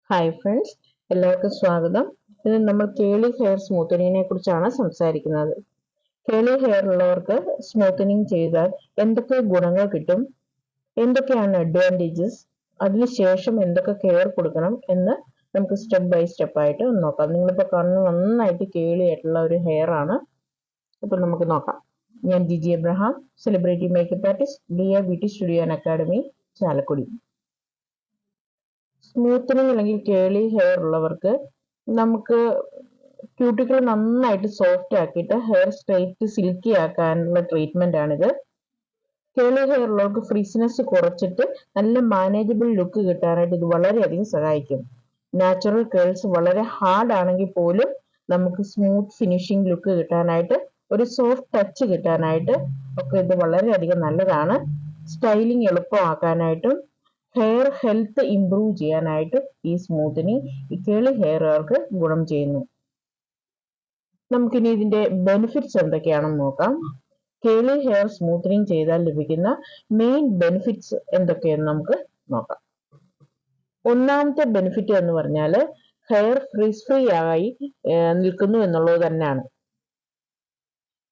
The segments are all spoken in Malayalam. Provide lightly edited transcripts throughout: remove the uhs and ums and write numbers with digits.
ഹായ് ഫ്രണ്ട്സ്, എല്ലാവർക്കും സ്വാഗതം. ഇന്ന് നമ്മൾ കേളി ഹെയർ സ്മൂത്തനിങ്ങിനെ കുറിച്ചാണ് സംസാരിക്കുന്നത്. കേളി ഹെയർ ഉള്ളവർക്ക് സ്മൂത്തനിങ് ചെയ്താൽ എന്തൊക്കെ ഗുണങ്ങൾ കിട്ടും, എന്തൊക്കെയാണ് അഡ്വാൻറ്റേജസ്, അതിനുശേഷം എന്തൊക്കെ കെയർ കൊടുക്കണം എന്ന് നമുക്ക് സ്റ്റെപ്പ് ബൈ സ്റ്റെപ്പ് ആയിട്ട് നോക്കാം. നിങ്ങളിപ്പോൾ കാണുന്ന നന്നായിട്ട് കേളി ആയിട്ടുള്ള ഒരു ഹെയർ ആണ്. അപ്പോൾ നമുക്ക് നോക്കാം. ഞാൻ Jiji Abraham, celebrity makeup artist, Diya beauty studio and academy, Chalakudy. Smoothening അല്ലെങ്കിൽ കേളി ഹെയർ ഉള്ളവർക്ക് നമുക്ക് ക്യൂട്ടിക്കിൾ നന്നായിട്ട് സോഫ്റ്റ് ആക്കിയിട്ട് ഹെയർ സ്ട്രെയിറ്റ് സിൽക്കി ആക്കാനുള്ള ട്രീറ്റ്മെന്റ് ആണിത്. കേളി ഹെയർ ഉള്ളവർക്ക് ഫ്രീസിനെസ് കുറച്ചിട്ട് നല്ല മാനേജബിൾ ലുക്ക് കിട്ടാനായിട്ട് ഇത് വളരെയധികം സഹായിക്കും. നാച്ചുറൽ കേൾസ് വളരെ ഹാർഡ് ആണെങ്കിൽ പോലും നമുക്ക് സ്മൂത്ത് ഫിനിഷിംഗ് ലുക്ക് കിട്ടാനായിട്ട്, ഒരു സോഫ്റ്റ് ടച്ച് കിട്ടാനായിട്ട് ഒക്കെ ഇത് വളരെയധികം നല്ലതാണ്. സ്റ്റൈലിംഗ് എളുപ്പമാക്കാനായിട്ടും ഹെയർ ഹെൽത്ത് ഇംപ്രൂവ് ചെയ്യാനായിട്ട് ഈ സ്മൂത്തനിങ് ഈ കേളി ഹെയറുകാർക്ക് ഗുണം ചെയ്യുന്നു. നമുക്കിനി ഇതിന്റെ ബെനിഫിറ്റ്സ് എന്തൊക്കെയാണെന്ന് നോക്കാം. കേളി ഹെയർ സ്മൂത്തനിങ് ചെയ്താൽ ലഭിക്കുന്ന മെയിൻ ബെനിഫിറ്റ്സ് എന്തൊക്കെയെന്ന് നമുക്ക് നോക്കാം. ഒന്നാമത്തെ ബെനിഫിറ്റ് എന്ന് പറഞ്ഞാൽ ഹെയർ ഫ്രീസ് ഫ്രീ ആയി നിൽക്കുന്നു എന്നുള്ളത് തന്നെയാണ്.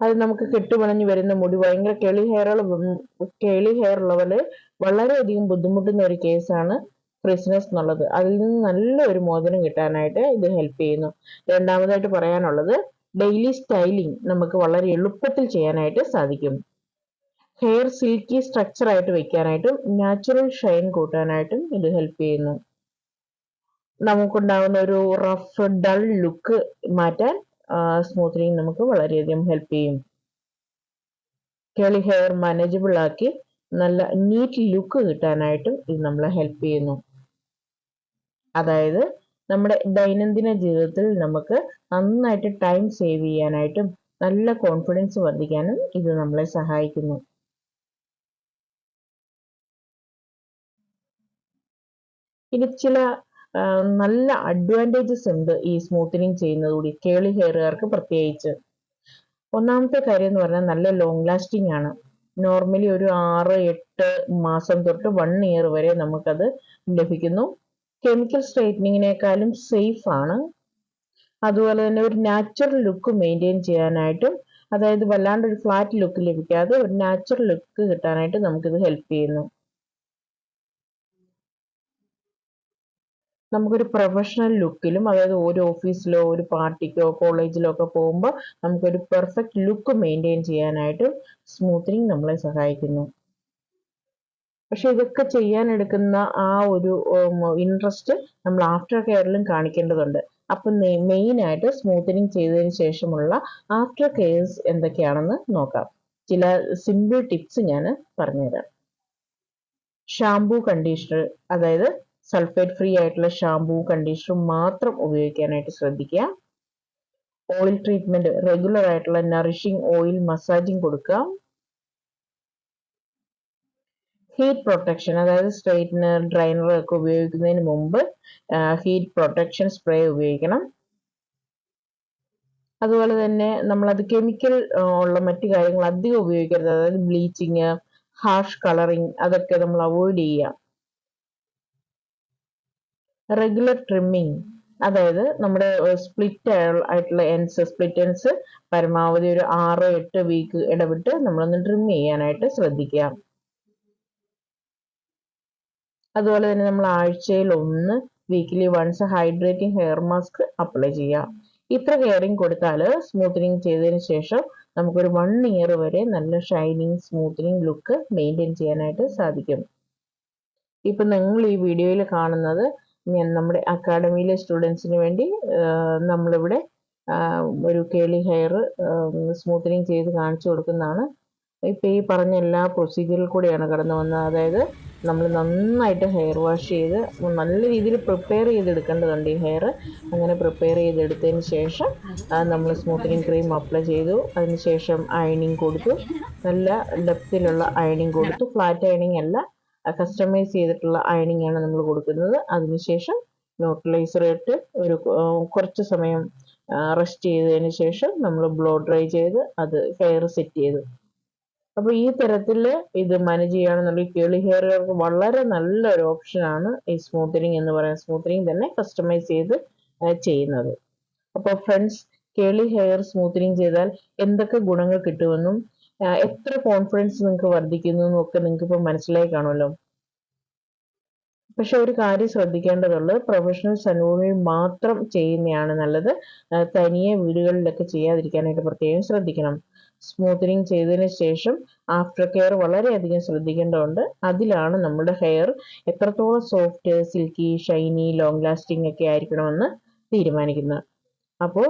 അത് നമുക്ക് കെട്ടുപിണഞ്ഞു വരുന്ന മുടി, ഭയങ്കര കേളി ഹെയർ ഉള്ളവര് വളരെയധികം ബുദ്ധിമുട്ടുന്ന ഒരു കേസാണ് ഫ്രിസ്നെസ് എന്നുള്ളത്. അതിൽ നിന്ന് നല്ലൊരു മോചനം കിട്ടാനായിട്ട് ഇത് ഹെൽപ്പ് ചെയ്യുന്നു. രണ്ടാമതായിട്ട് പറയാനുള്ളത്, ഡെയിലി സ്റ്റൈലിംഗ് നമുക്ക് വളരെ എളുപ്പത്തിൽ ചെയ്യാനായിട്ട് സാധിക്കും. ഹെയർ സിൽക്കി സ്ട്രക്ചർ ആയിട്ട് വെക്കാനായിട്ടും നാച്ചുറൽ ഷൈൻ കൂട്ടാനായിട്ടും ഇത് ഹെൽപ്പ് ചെയ്യുന്നു. നമുക്കുണ്ടാകുന്ന ഒരു റഫ് ഡൾ ലുക്ക് മാറ്റാൻ സ്മൂത്തനിങ് നമുക്ക് വളരെയധികം ഹെൽപ്പ് ചെയ്യും. കേളി ഹെയർ മാനേജബിൾ ആക്കി നല്ല നീറ്റ് ലുക്ക് കിട്ടാനായിട്ടും ഇത് നമ്മളെ ഹെൽപ്പ് ചെയ്യുന്നു. അതായത് നമ്മുടെ ദൈനംദിന ജീവിതത്തിൽ നമുക്ക് നന്നായിട്ട് ടൈം സേവ് ചെയ്യാനായിട്ടും നല്ല കോൺഫിഡൻസ് വർദ്ധിക്കാനും ഇത് നമ്മളെ സഹായിക്കുന്നു. ഇനി ചില നല്ല അഡ്വാൻറ്റേജസ് ഉണ്ട് ഈ സ്മൂത്തനിങ് ചെയ്യുന്നതുകൂടി, കേളി ഹെയറുകാർക്ക് പ്രത്യേകിച്ച്. ഒന്നാമത്തെ കാര്യം എന്ന് പറഞ്ഞാൽ നല്ല ലോങ് ലാസ്റ്റിംഗ് ആണ്. നോർമലി ഒരു 6-8 മാസം തൊട്ട് 1 ഇയർ വരെ നമുക്കത് ലഭിക്കുന്നു. കെമിക്കൽ സ്ട്രൈറ്റനിങ്ങിനേക്കാളും സേഫ് ആണ്. അതുപോലെ തന്നെ ഒരു നാച്ചുറൽ ലുക്ക് മെയിൻറ്റെയിൻ ചെയ്യാനായിട്ടും, അതായത് വല്ലാണ്ട് ഒരു ഫ്ലാറ്റ് ലുക്ക് ലഭിക്കാതെ ഒരു നാച്ചുറൽ ലുക്ക് കിട്ടാനായിട്ട് നമുക്കിത് ഹെൽപ്പ് ചെയ്യുന്നു. നമുക്കൊരു പ്രൊഫഷണൽ ലുക്കിലും, അതായത് ഒരു ഓഫീസിലോ ഒരു പാർട്ടിക്കോ കോളേജിലോ ഒക്കെ പോകുമ്പോൾ നമുക്കൊരു പെർഫെക്റ്റ് ലുക്ക് മെയിൻറ്റെയിൻ ചെയ്യാനായിട്ടും സ്മൂത്തനിങ് നമ്മളെ സഹായിക്കുന്നു. പക്ഷെ ഇതൊക്കെ ചെയ്യാൻ എടുക്കുന്ന ആ ഒരു ഇൻട്രസ്റ്റ് നമ്മൾ ആഫ്റ്റർ കെയറിലും കാണിക്കേണ്ടതുണ്ട്. അപ്പം മെയിൻ ആയിട്ട് സ്മൂത്തനിങ് ചെയ്തതിന് ശേഷമുള്ള ആഫ്റ്റർ കെയർസ് എന്തൊക്കെയാണെന്ന് നോക്കാം. ചില സിമ്പിൾ ടിപ്സ് ഞാൻ പറഞ്ഞുതരാം. ഷാംപൂ, കണ്ടീഷണർ, അതായത് സൾഫേറ്റ് ഫ്രീ ആയിട്ടുള്ള ഷാംപൂ കണ്ടീഷണർ മാത്രം ഉപയോഗിക്കാനായിട്ട് ശ്രദ്ധിക്കുക. ഓയിൽ ട്രീറ്റ്മെന്റ്, റെഗുലർ ആയിട്ടുള്ള നറിഷിംഗ് ഓയിൽ മസാജിങ് കൊടുക്കുക. ഹീറ്റ് പ്രൊട്ടക്ഷൻ, അതായത് സ്ട്രെയിറ്റ്നർ, ഡ്രൈനർ ഒക്കെ ഉപയോഗിക്കുന്നതിന് മുമ്പ് ഹീറ്റ് പ്രൊട്ടക്ഷൻ സ്പ്രേ ഉപയോഗിക്കണം. അതുപോലെ തന്നെ നമ്മളത് കെമിക്കൽ ഉള്ള മറ്റു കാര്യങ്ങൾ അധികം ഉപയോഗിക്കരുത്. അതായത് ബ്ലീച്ചിങ്, ഹാർഷ് കളറിങ്, അതൊക്കെ നമ്മൾ അവോയ്ഡ് ചെയ്യുക. റെഗുലർ ട്രിമ്മിങ്, അതായത് നമ്മുടെ സ്പ്ലിറ്റ് ആയിട്ടുള്ള സ്പ്ലിറ്റ് എൻഡ്സ് പരമാവധി ഒരു 6-8 വീക്ക് ഇടവിട്ട് നമ്മളൊന്ന് ട്രിം ചെയ്യാനായിട്ട് ശ്രദ്ധിക്കുക. അതുപോലെ തന്നെ നമ്മൾ ആഴ്ചയിൽ 1, weekly 1 hydrating hair mask apply ചെയ്യാം. ഇത്ര കെയറിങ് കൊടുത്താൽ സ്മൂത്തനിങ് ചെയ്തതിന് ശേഷം നമുക്കൊരു 1 ഇയർ വരെ നല്ല ഷൈനിങ് സ്മൂത്തനിങ് ലുക്ക് മെയിൻറ്റെയിൻ ചെയ്യാനായിട്ട് സാധിക്കും. ഇപ്പം നിങ്ങൾ ഈ വീഡിയോയിൽ കാണുന്നത് ഞാൻ നമ്മുടെ അക്കാഡമിയിലെ സ്റ്റുഡൻസിന് വേണ്ടി നമ്മളിവിടെ ഒരു കേളി ഹെയർ സ്മൂത്തനിങ് ചെയ്ത് കാണിച്ചു കൊടുക്കുന്നതാണ്. ഇപ്പം ഈ പറഞ്ഞ എല്ലാ പ്രൊസീജിയറിൽ കൂടെയാണ് കടന്നു വന്നത്. അതായത് നമ്മൾ നന്നായിട്ട് ഹെയർ വാഷ് ചെയ്ത് നല്ല രീതിയിൽ പ്രിപ്പയർ ചെയ്തെടുക്കേണ്ടതുണ്ട് ഈ ഹെയർ. അങ്ങനെ പ്രിപ്പയർ ചെയ്തെടുത്തതിന് ശേഷം നമ്മൾ സ്മൂത്തനിങ് ക്രീം അപ്ലൈ ചെയ്തു. അതിനുശേഷം അയണിങ് കൊടുത്തു, നല്ല ഡെപ്തിലുള്ള അയണിങ് കൊടുത്തു. ഫ്ലാറ്റ് അയണിങ് അല്ല, കസ്റ്റമൈസ് ചെയ്തിട്ടുള്ള അയണിങ് ആണ് നമ്മൾ കൊടുക്കുന്നത്. അതിനുശേഷം ന്യൂട്രലൈസർ ഇട്ട് ഒരു കുറച്ച് സമയം റെസ്റ്റ് ചെയ്തതിന് ശേഷം നമ്മൾ ബ്ലോ ഡ്രൈ ചെയ്ത് അത് ഹെയർ സെറ്റ് ചെയ്തു. അപ്പോൾ ഈ തരത്തിൽ ഇത് മാനേജ് ചെയ്യുകയാണെന്നുണ്ടെങ്കിൽ കേളി ഹെയറുകാർക്ക് വളരെ നല്ലൊരു ഓപ്ഷനാണ് ഈ സ്മൂത്തനിങ് എന്ന് പറയുന്നത്. സ്മൂത്തനിങ് തന്നെ കസ്റ്റമൈസ് ചെയ്ത് ചെയ്യുന്നത്. അപ്പോൾ ഫ്രണ്ട്സ്, കേളി ഹെയർ സ്മൂത്തനിങ് ചെയ്താൽ എന്തൊക്കെ ഗുണങ്ങൾ കിട്ടുമെന്നും എത്ര കോൺഫിഡൻസ് നിങ്ങൾക്ക് വർദ്ധിക്കുന്നു എന്നും ഒക്കെ നിങ്ങൾക്ക് ഇപ്പോൾ മനസ്സിലായി കാണുമല്ലോ. പക്ഷെ ഒരു കാര്യം ശ്രദ്ധിക്കേണ്ടതുള്ളത്, പ്രൊഫഷണൽ സലൂണിൽ മാത്രം ചെയ്യുന്നതാണ് നല്ലത്. തനിയെ വീടുകളിലൊക്കെ ചെയ്യാതിരിക്കാനായിട്ട് പ്രത്യേകം ശ്രദ്ധിക്കണം. സ്മൂത്തനിങ് ചെയ്തതിന് ശേഷം ആഫ്റ്റർ കെയർ വളരെയധികം ശ്രദ്ധിക്കേണ്ടതുണ്ട്. അതിലാണ് നമ്മുടെ ഹെയർ എത്രത്തോളം soft, silky, Shiny, long lasting ഒക്കെ ആയിരിക്കണമെന്ന് തീരുമാനിക്കുന്നത്. അപ്പോൾ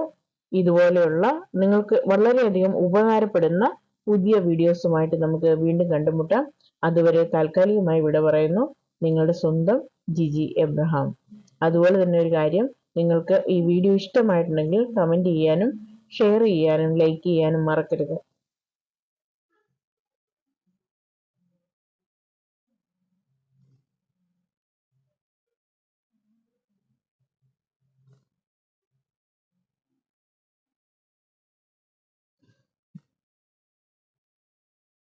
ഇതുപോലെയുള്ള നിങ്ങൾക്ക് വളരെയധികം ഉപകാരപ്പെടുന്ന പുതിയ വീഡിയോസുമായിട്ട് നമുക്ക് വീണ്ടും കണ്ടുമുട്ടാം. അതുവരെ താൽക്കാലികമായി വിട പറയുന്നു. നിങ്ങളുടെ സ്വന്തം ജിജി എബ്രഹാം. അതുപോലെ തന്നെ ഒരു കാര്യം, നിങ്ങൾക്ക് ഈ വീഡിയോ ഇഷ്ടമായിട്ടുണ്ടെങ്കിൽ കമൻറ്റ് ചെയ്യാനും ഷെയർ ചെയ്യാനും ലൈക്ക് ചെയ്യാനും മറക്കരുത്.